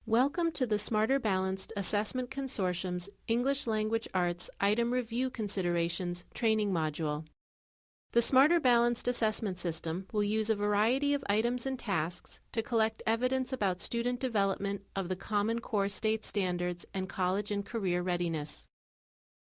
Welcome to the Smarter Balanced Assessment Consortium's English Language Arts Item Review Considerations training module. The Smarter Balanced Assessment System will use a variety of items and tasks to collect evidence about student development of the Common Core State Standards and college and career readiness.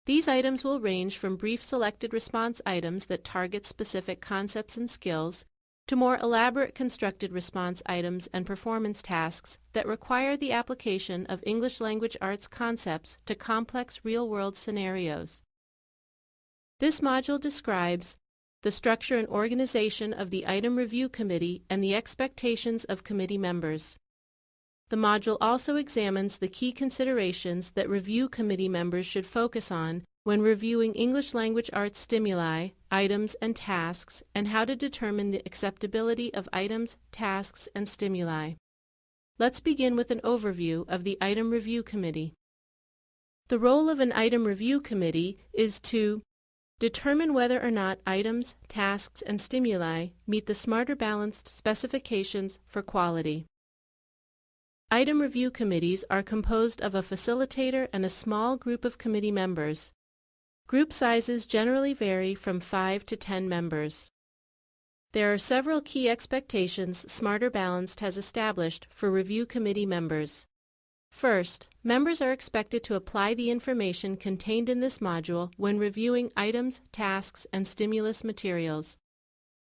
These items will range from brief selected response items that target specific concepts and skills to more elaborate constructed response items and performance tasks that require the application of English language arts concepts to complex real-world scenarios. This module describes the structure and organization of the Item Review Committee and the expectations of committee members. The module also examines the key considerations that review committee members should focus on when reviewing English language arts stimuli, items, and tasks, and how to determine the acceptability of items, tasks, and stimuli. Let's begin with an overview of the Item Review Committee. The role of an Item Review Committee is to determine whether or not items, tasks, and stimuli meet the Smarter Balanced specifications for quality. Item Review Committees are composed of a facilitator and a small group of committee members. Group sizes generally vary from 5 to 10 members. There are several key expectations Smarter Balanced has established for review committee members. First, members are expected to apply the information contained in this module when reviewing items, tasks, and stimulus materials.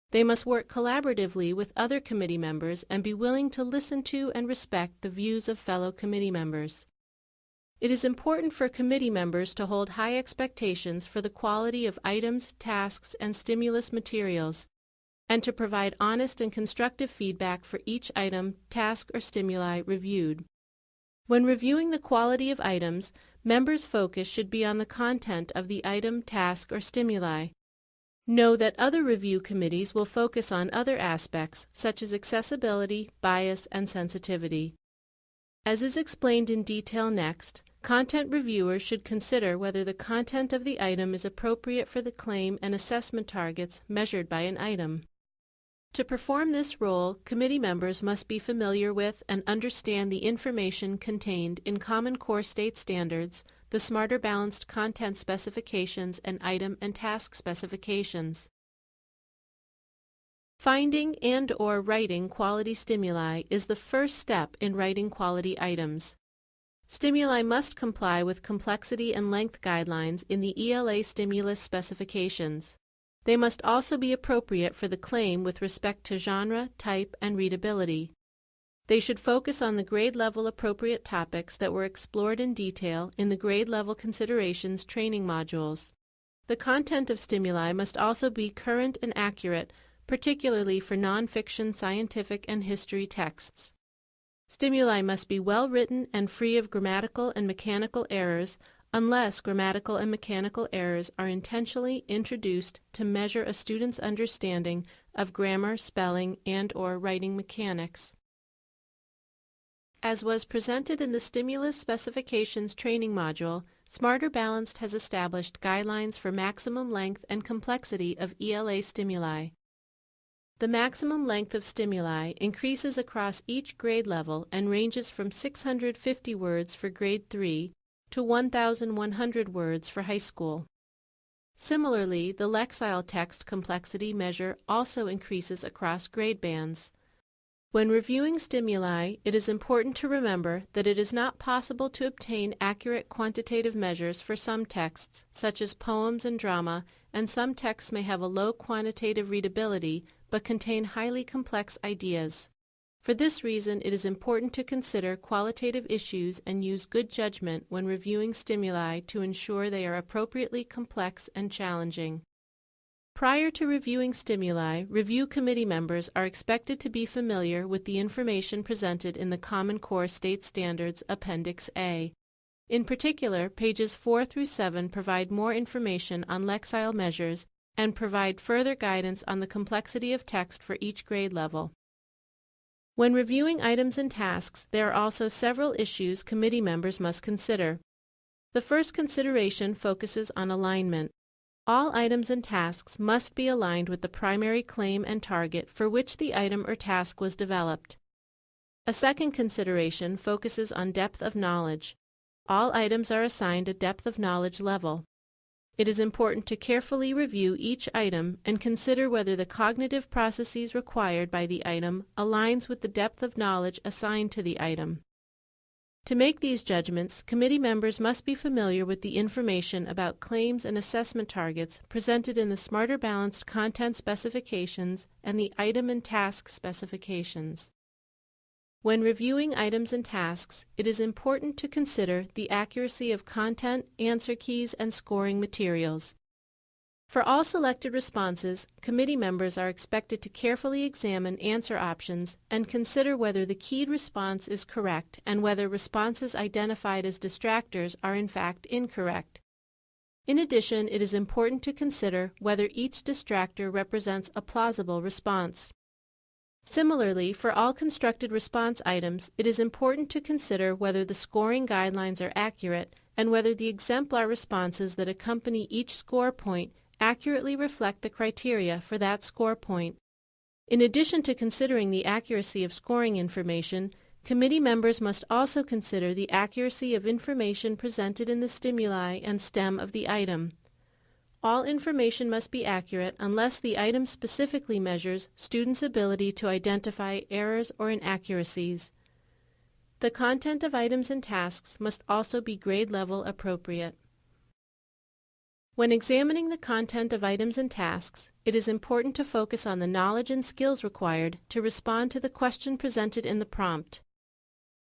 They must work collaboratively with other committee members and be willing to listen to and respect the views of fellow committee members. It is important for committee members to hold high expectations for the quality of items, tasks, and stimulus materials, and to provide honest and constructive feedback for each item, task, or stimuli reviewed. When reviewing the quality of items, members' focus should be on the content of the item, task, or stimuli. Know that other review committees will focus on other aspects such as accessibility, bias, and sensitivity. As is explained in detail next, content reviewers should consider whether the content of the item is appropriate for the claim and assessment targets measured by an item. To perform this role, committee members must be familiar with and understand the information contained in Common Core State Standards, the Smarter Balanced Content Specifications, and Item and Task Specifications. Finding and/or writing quality stimuli is the first step in writing quality items. Stimuli must comply with complexity and length guidelines in the ELA stimulus specifications. They must also be appropriate for the claim with respect to genre, type, and readability. They should focus on the grade-level appropriate topics that were explored in detail in the grade-level considerations training modules. The content of stimuli must also be current and accurate, particularly for nonfiction scientific and history texts. Stimuli must be well-written and free of grammatical and mechanical errors unless grammatical and mechanical errors are intentionally introduced to measure a student's understanding of grammar, spelling, and/or writing mechanics. As was presented in the Stimulus Specifications training module, Smarter Balanced has established guidelines for maximum length and complexity of ELA stimuli. The maximum length of stimuli increases across each grade level and ranges from 650 words for grade 3 to 1,100 words for high school. Similarly, the Lexile text complexity measure also increases across grade bands. When reviewing stimuli, it is important to remember that it is not possible to obtain accurate quantitative measures for some texts, such as poems and drama, and some texts may have a low quantitative readability but contain highly complex ideas. For this reason, it is important to consider qualitative issues and use good judgment when reviewing stimuli to ensure they are appropriately complex and challenging. Prior to reviewing stimuli, review committee members are expected to be familiar with the information presented in the Common Core State Standards Appendix A. In particular, pages 4 through 7 provide more information on Lexile measures and provide further guidance on the complexity of text for each grade level. When reviewing items and tasks, there are also several issues committee members must consider. The first consideration focuses on alignment. All items and tasks must be aligned with the primary claim and target for which the item or task was developed. A second consideration focuses on depth of knowledge. All items are assigned a depth of knowledge level. It is important to carefully review each item and consider whether the cognitive processes required by the item aligns with the depth of knowledge assigned to the item. To make these judgments, committee members must be familiar with the information about claims and assessment targets presented in the Smarter Balanced content specifications and the item and task specifications. When reviewing items and tasks, it is important to consider the accuracy of content, answer keys, and scoring materials. For all selected responses, committee members are expected to carefully examine answer options and consider whether the keyed response is correct and whether responses identified as distractors are in fact incorrect. In addition, it is important to consider whether each distractor represents a plausible response. Similarly, for all constructed response items, it is important to consider whether the scoring guidelines are accurate and whether the exemplar responses that accompany each score point accurately reflect the criteria for that score point. In addition to considering the accuracy of scoring information, committee members must also consider the accuracy of information presented in the stimuli and stem of the item. All information must be accurate unless the item specifically measures students' ability to identify errors or inaccuracies. The content of items and tasks must also be grade level appropriate. When examining the content of items and tasks, it is important to focus on the knowledge and skills required to respond to the question presented in the prompt.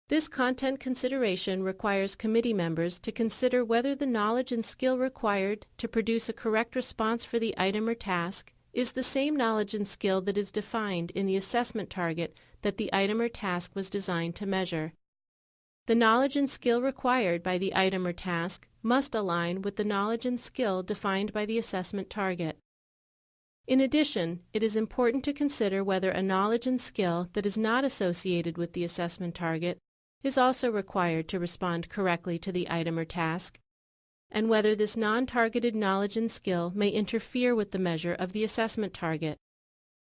This content consideration requires committee members to consider whether the knowledge and skill required to produce a correct response for the item or task is the same knowledge and skill that is defined in the assessment target that the item or task was designed to measure. The knowledge and skill required by the item or task must align with the knowledge and skill defined by the assessment target. In addition, it is important to consider whether a knowledge and skill that is not associated with the assessment target is also required to respond correctly to the item or task, and whether this non-targeted knowledge and skill may interfere with the measure of the assessment target.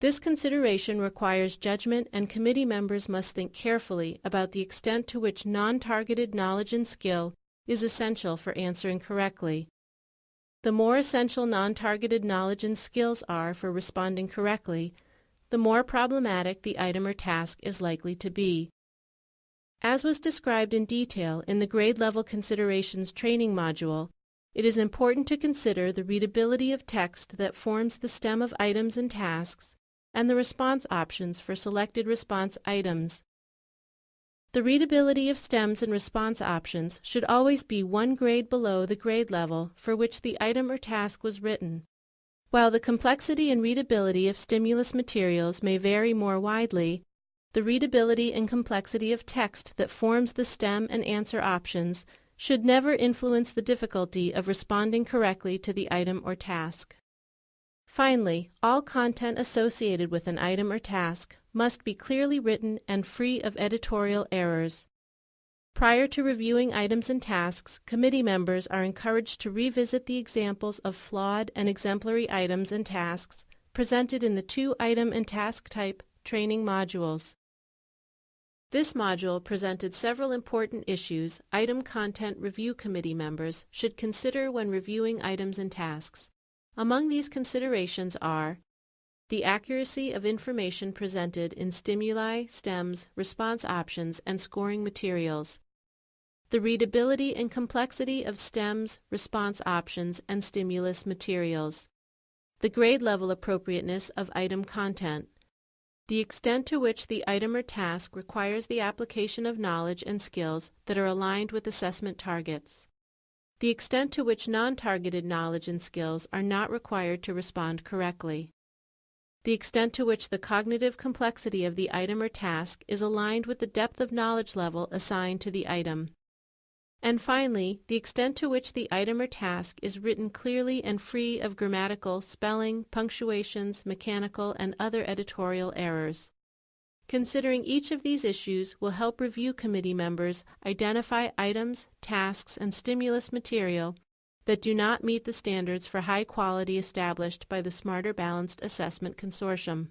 This consideration requires judgment, and committee members must think carefully about the extent to which non-targeted knowledge and skill is essential for answering correctly. The more essential non-targeted knowledge and skills are for responding correctly, the more problematic the item or task is likely to be. As was described in detail in the Grade Level Considerations training module, it is important to consider the readability of text that forms the stem of items and tasks and the response options for selected response items. The readability of stems and response options should always be one grade below the grade level for which the item or task was written. While the complexity and readability of stimulus materials may vary more widely, the readability and complexity of text that forms the stem and answer options should never influence the difficulty of responding correctly to the item or task. Finally, all content associated with an item or task must be clearly written and free of editorial errors. Prior to reviewing items and tasks, committee members are encouraged to revisit the examples of flawed and exemplary items and tasks presented in the 2 item and task type training modules. This module presented several important issues item content review committee members should consider when reviewing items and tasks. Among these considerations are the accuracy of information presented in stimuli, stems, response options, and scoring materials, the readability and complexity of stems, response options, and stimulus materials, the grade level appropriateness of item content, the extent to which the item or task requires the application of knowledge and skills that are aligned with assessment targets, the extent to which non-targeted knowledge and skills are not required to respond correctly, the extent to which the cognitive complexity of the item or task is aligned with the depth of knowledge level assigned to the item, and finally, the extent to which the item or task is written clearly and free of grammatical, spelling, punctuations, mechanical, and other editorial errors. Considering each of these issues will help review committee members identify items, tasks, and stimulus material that do not meet the standards for high quality established by the Smarter Balanced Assessment Consortium.